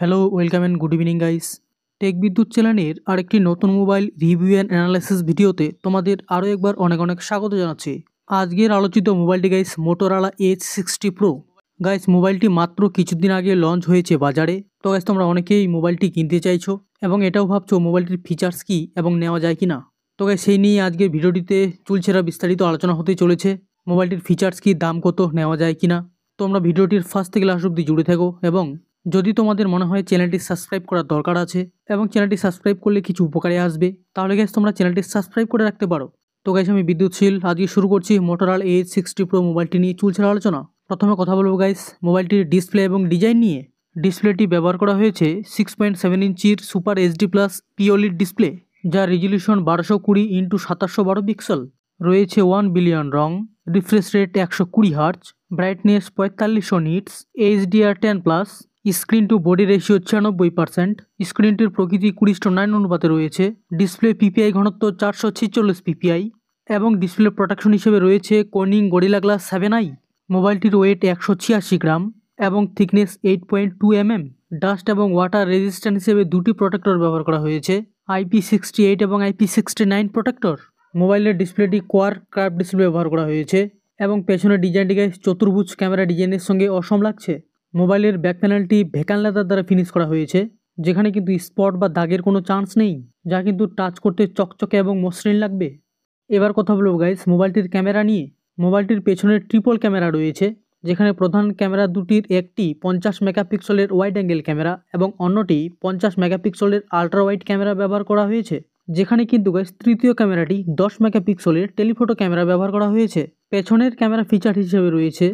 Hello, welcome and good evening guys. Tech Bidyut চ্যানেলের আরেকটি নতুন মোবাইল রিভিউ অ্যান্ড অ্যানালাইসিস ভিডিওতে তোমাদের আরও একবার অনেক অনেক স্বাগত জানাচ্ছি। আজকের আলোচিত মোবাইলটি guys Motorola H60 Pro। Guys মোবাইলটি মাত্র কিছুদিন আগে লঞ্চ হয়েছে বাজারে। তো গাইস তোমরা অনেকেই মোবাইলটি কিনতে চাইছো এবং এটাও ভাবছো মোবাইলটির ফিচার্স কী এবং নেওয়া যায় কি না। তো গাইস সেই নিয়ে আজকের ভিডিওটিতে চুলছেরা বিস্তারিত আলোচনা হতে চলেছে। মোবাইলটির ফিচার্স কী, দাম কত, নেওয়া যায় কি না। তোমরা ভিডিওটির ফার্স্ট থেকে লাস্ট অবধি জুড়ে থাকো এবং যদি তোমাদের মনে হয় চ্যানেলটি সাবস্ক্রাইব করার দরকার আছে এবং চ্যানেলটি সাবস্ক্রাইব করলে কিছু উপকারে আসবে, তাহলে গাইস তোমরা চ্যানেলটি সাবস্ক্রাইব করে রাখতে পারো। তো গাইস আমি বিদ্যুৎশীল আজকে শুরু করছি মোটোরোলা H60 Pro মোবাইলটি নিয়ে চুলছেরা আলোচনা। প্রথমে কথা বলবো গাইস মোবাইলটির ডিসপ্লে এবং ডিজাইন নিয়ে। ডিসপ্লেটি ব্যবহার করা হয়েছে 6.7 ইঞ্চির super HD plus POLED display, যার রেজলিউশন 1220x2712 পিক্সেল। রয়েছে 1 বিলিয়ন রং, refresh rate 120 hertz, brightness 4500 nits, HDR10+, screen to body ratio 96%, স্ক্রিনটির প্রকৃতি 20:9 অনুপাতে রয়েছে, ডিসপ্লে পিপিআই ঘনত্ব 446 পিপিআই এবং ডিসপ্লে প্রোটেকশন হিসেবে রয়েছে কর্নিং গরিলা গ্লাস 7i। মোবাইলটির ওয়েট 186 গ্রাম এবং থিকনেস 8.2 mm। ডাস্ট এবং ওয়াটার রেজিস্ট্যান্ট হিসেবে দুটি প্রোটেক্টর ব্যবহার করা হয়েছে, IP68 এবং IP69 প্রোটেক্টর। মোবাইলের ডিসপ্লেটি কোয়ার কার্ভ ডিসপ্লে ব্যবহার করা হয়েছে এবং পেছনের ডিজাইনটি গাইস চতুর্ভুজ ক্যামেরা ডিজাইনের সঙ্গে অসম লাগছে। মোবাইলের ব্যাক প্যানেলটি ভেকান লেদার দ্বারা ফিনিশ করা হয়েছে, যেখানে কিন্তু স্পট বা দাগের কোনো চান্স নেই, যা কিন্তু টাচ করতে চকচকে এবং মসৃণ লাগবে। এবার কথা বলবো গাইস মোবাইলটির ক্যামেরা নিয়ে। মোবাইলটির পেছনে ট্রিপল ক্যামেরা রয়েছে, যেখানে প্রধান ক্যামেরা দুটির একটি 50 মেগাপিক্সেলের ওয়াইড অ্যাঙ্গেল ক্যামেরা এবং অন্যটি 50 মেগাপিক্সেলের আলট্রা ওয়াইড ক্যামেরা ব্যবহার করা হয়েছে, যেখানে কিন্তু গাইস তৃতীয় ক্যামেরাটি 10 মেগাপিক্সেলের টেলিফোটো ক্যামেরা ব্যবহার করা হয়েছে। পেছনের ক্যামেরা ফিচার হিসেবে রয়েছে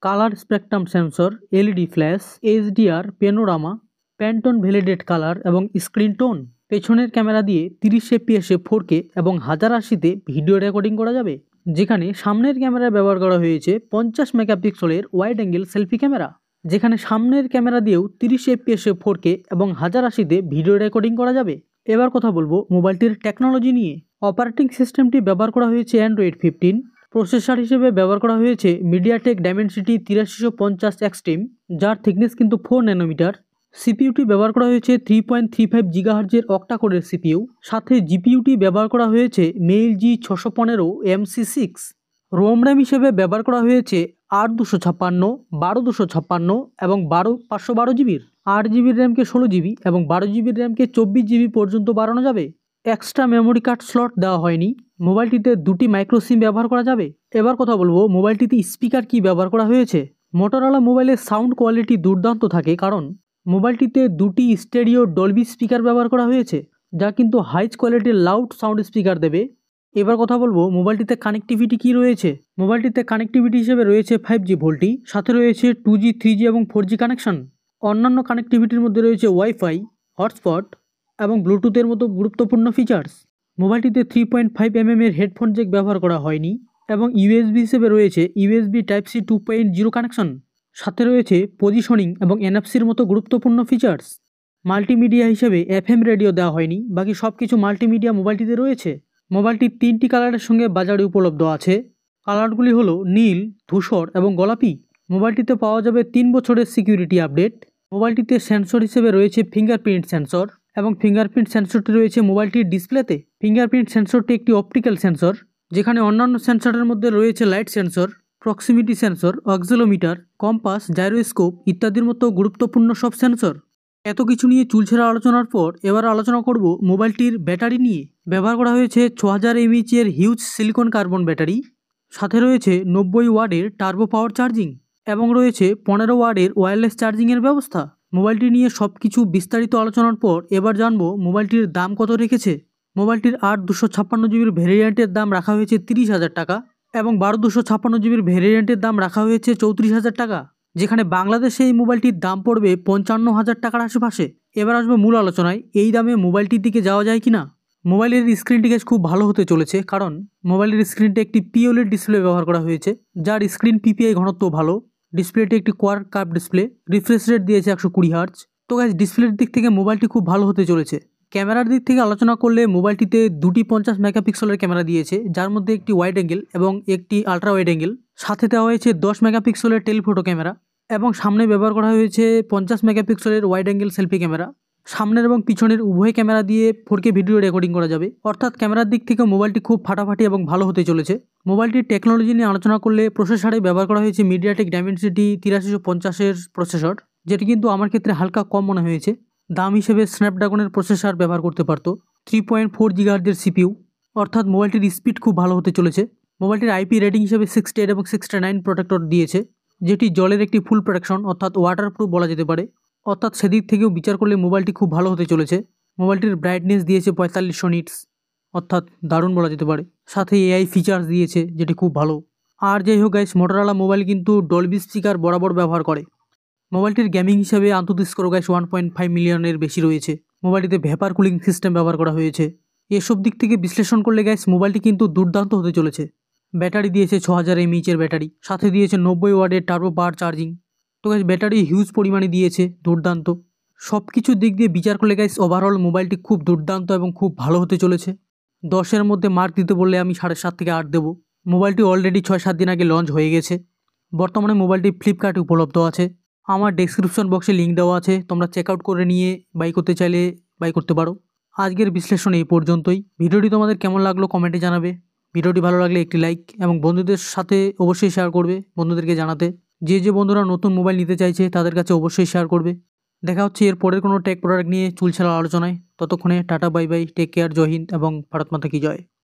colour spectrum sensor, LED flash, HDR, panorama, Pantone validate colour এবং স্ক্রিন টোন। পেছনের ক্যামেরা দিয়ে 30 fps 4K এবং 1080-তে ভিডিও রেকর্ডিং করা যাবে, যেখানে সামনের ক্যামেরায় ব্যবহার করা হয়েছে 50 মেগাপিক্সেলের ওয়াইড অ্যাঙ্গেল সেলফি ক্যামেরা, যেখানে সামনের ক্যামেরা দিয়েও 30 fps 4K এবং 1080-তে ভিডিও রেকর্ডিং করা যাবে। এবার কথা বলবো মোবাইলটির টেকনোলজি নিয়ে। অপারেটিং সিস্টেমটি ব্যবহার করা হয়েছে Android 15। প্রসেসর হিসেবে ব্যবহার করা হয়েছে মিডিয়াটেক ডাইমেনসিটি 8350 এক্সট্রিম, যার থিকনেস কিন্তু 4 ন্যানোমিটার। সিপিইউটি ব্যবহার করা হয়েছে 3.35 GHz অক্টা কোরের সিপিইউ, সাথে জিপিইউটি ব্যবহার করা হয়েছে mail G615 MC6। Rome RAM হিসেবে ব্যবহার করা হয়েছে 8/256, 12/256 এবং 512 জিবির। 8 জিবির র্যামকে 16 জিবি এবং 12 জিবির র্যামকে 24 জিবি পর্যন্ত বাড়ানো যাবে। এক্সট্রা মেমোরি কার্ড স্লট দেওয়া হয়নি। মোবাইলটিতে দুটি মাইক্রো সিম ব্যবহার করা যাবে। এবার কথা বলবো মোবাইলটিতে স্পিকার কি ব্যবহার করা হয়েছে। মোটোরোলা মোবাইলের সাউন্ড কোয়ালিটি দুর্দান্ত থাকে, কারণ মোবাইলটিতে দুটি স্টেরিও ডলবি স্পিকার ব্যবহার করা হয়েছে, যা কিন্তু হাই কোয়ালিটির লাউড সাউন্ড স্পিকার দেবে। এবার কথা বলবো মোবাইলটিতে কানেক্টিভিটি কি রয়েছে। মোবাইলটিতে কানেক্টিভিটি হিসেবে রয়েছে 5G ভোল্টি, সাথে রয়েছে 2G, 3G এবং 4G কানেকশন। অন্যান্য কানেক্টিভিটির মধ্যে রয়েছে ওয়াইফাই, হটস্পট এবং ব্লুটুথের মতো গুরুত্বপূর্ণ ফিচার্স। মোবাইলটিতে 3.5 mm এর হেডফোন জ্যাক ব্যবহার করা হয়নি এবং ইউএসবি হিসেবে রয়েছে USB Type-C 2.0 কানেকশন। সাথে রয়েছে পজিশনিং এবং NFC-র মতো গুরুত্বপূর্ণ ফিচার্স। মাল্টিমিডিয়া হিসেবে FM রেডিও দেওয়া হয়নি, বাকি সব কিছু মাল্টিমিডিয়া মোবাইলটিতে রয়েছে। মোবাইলটি 3টি কালারের সঙ্গে বাজারে উপলব্ধ আছে। কালারগুলি হলো নীল, ধূসর এবং গোলাপি। মোবাইলটিতে পাওয়া যাবে 3 বছরের সিকিউরিটি আপডেট। মোবাইলটিতে সেন্সর হিসেবে রয়েছে ফিঙ্গারপ্রিন্ট সেন্সর এবং ফিঙ্গারপ্রিন্ট সেন্সরটি রয়েছে মোবাইলটির ডিসপ্লেতে। ফিঙ্গারপ্রিন্ট সেন্সরটি একটি অপটিক্যাল সেন্সর, যেখানে অন্যান্য সেন্সরের মধ্যে রয়েছে light sensor, proximity sensor, accelerometer, compass, gyroscope ইত্যাদির মতো গুরুত্বপূর্ণ সব সেন্সর। এত কিছু নিয়ে চুলছেরা আলোচনার পর এবার আলোচনা করব মোবাইলটির ব্যাটারি নিয়ে। ব্যবহার করা হয়েছে 6000 mAh এর হিউজ সিলিকন কার্বন ব্যাটারি, সাথে রয়েছে 90 ওয়াটের টার্বো পাওয়ার চার্জিং এবং রয়েছে 15 ওয়াটের ওয়্যারলেস চার্জিংয়ের ব্যবস্থা। মোবাইলটি নিয়ে সব কিছু বিস্তারিত আলোচনার পর এবার জানবো মোবাইলটির দাম কত রেখেছে। মোবাইলটির 8/256 জিবির ভেরিয়েন্টের দাম রাখা হয়েছে 30,000 টাকা এবং 12/256 জিবির ভেরিয়েন্টের দাম রাখা হয়েছে 34,000 টাকা, যেখানে বাংলাদেশে এই মোবাইলটির দাম পড়বে 55,000 টাকার আশেপাশে। এবার আসবে মূল আলোচনায়, এই দামে মোবাইলটির দিকে যাওয়া যায় কিনা। মোবাইলের স্ক্রিনটি খুব ভালো হতে চলেছে, কারণ মোবাইলের স্ক্রিনটি একটি পিওলেড ডিসপ্লে ব্যবহার করা হয়েছে, যার স্ক্রিন পিপিআই ঘনত্ব ভালো। ডিসপ্লেটি একটি কোয়ার কার্ভ ডিসপ্লে, রিফ্রেশ রেট দিয়েছে 120 হার্জ। তো গাইস ডিসপ্লের দিক থেকে মোবাইলটি খুব ভালো হতে চলেছে। ক্যামেরার দিক থেকে আলোচনা করলে মোবাইলটিতে দুটি 50 মেগাপিক্সেলের ক্যামেরা দিয়েছে, যার মধ্যে একটি ওয়াইড অ্যাঙ্গেল এবং একটি আলট্রা ওয়াইড অ্যাঙ্গেল। সাথে দেওয়া হয়েছে 10 মেগাপিক্সেলের টেলিফোটো ক্যামেরা এবং সামনে ব্যবহার করা হয়েছে 50 মেগাপিক্সেলের ওয়াইড অ্যাঙ্গেল সেলফি ক্যামেরা। সামনের এবং পিছনের উভয় ক্যামেরা দিয়ে 4K ভিডিও রেকর্ডিং করা যাবে, অর্থাৎ ক্যামেরার দিক থেকে মোবাইলটি খুব ফাটাফাটি এবং ভালো হতে চলেছে। মোবাইলটির টেকনোলজি নিয়ে আলোচনা করলে প্রসেসরে ব্যবহার করা হয়েছে মিডিয়াটেক ডাইমেনসিটি 8350-এর প্রসেসর, যেটি কিন্তু আমার ক্ষেত্রে হালকা কম মনে হয়েছে। দাম হিসেবে স্ন্যাপড্রাগনের প্রসেসর ব্যবহার করতে পারতো। 3.4 GHz সিপিইউ, অর্থাৎ মোবাইলটির স্পিড খুব ভালো হতে চলেছে। মোবাইলটির আইপি রেটিং হিসেবে 68 এবং 69 প্রোটেক্টর দিয়েছে, যেটি জলের একটি ফুল প্রোটেকশন অর্থাৎ ওয়াটারপ্রুফ বলা যেতে পারে। অর্থাৎ সেদিক থেকেও বিচার করলে মোবাইলটি খুব ভালো হতে চলেছে। মোবাইলটির ব্রাইটনেস দিয়েছে 4500 নিটস, অর্থাৎ দারুণ বলা যেতে পারে। সাথে এআই ফিচার্স দিয়েছে, যেটি খুব ভালো। আর যাই হোক গাইস, মোটরোলা মোবাইল কিন্তু ডলবি স্পিকার বরাবর ব্যবহার করে। মোবাইলটির গেমিং হিসাবে আন্তর্জাতিক স্কোর গাইস 1.5 মিলিয়নের বেশি রয়েছে। মোবাইলটিতে ভেপার কুলিং সিস্টেম ব্যবহার করা হয়েছে। এসব দিক থেকে বিশ্লেষণ করলে গাইস মোবাইলটি কিন্তু দুর্দান্ত হতে চলেছে। ব্যাটারি দিয়েছে 6000 mAh ব্যাটারি, সাথে দিয়েছে 90 ওয়াটের টার্বো পাওয়ার চার্জিং। তো গাইস ব্যাটারি হিউজ পরিমাণে দিয়েছে, দুর্দান্ত। সব কিছুর দিক দিয়ে বিচার করলে গাইস ওভারঅল মোবাইলটি খুব দুর্দান্ত এবং খুব ভালো হতে চলেছে। 10-এর মধ্যে মার্ক দিতে বললে আমি 7.5 থেকে 8 দেবো। মোবাইলটি অলরেডি 6-7 দিন আগে লঞ্চ হয়ে গেছে। বর্তমানে মোবাইলটি ফ্লিপকার্টে উপলব্ধ আছে। আমার ডেসক্রিপশন বক্সে লিঙ্ক দেওয়া আছে, তোমরা চেক আউট করে নিয়ে বাই করতে চাইলে বাই করতে পারো। আজকের বিশ্লেষণ এই পর্যন্তই। ভিডিওটি তোমাদের কেমন লাগলো কমেন্টে জানাবে। ভিডিওটি ভালো লাগলে একটি লাইক এবং বন্ধুদের সাথে অবশ্যই শেয়ার করবে, বন্ধুদেরকে জানাতে। যে বন্ধুরা নতুন মোবাইল নিতে চাইছে তাদের কাছে অবশ্যই শেয়ার করবে। দেখা হচ্ছে এর পরের কোনো টেক প্রোডাক্ট নিয়ে চুলছেলা আলোচনায়। ততক্ষণে ta ta bye bye, take care, Jai Hind এবং ভারত মাতা কি জয়।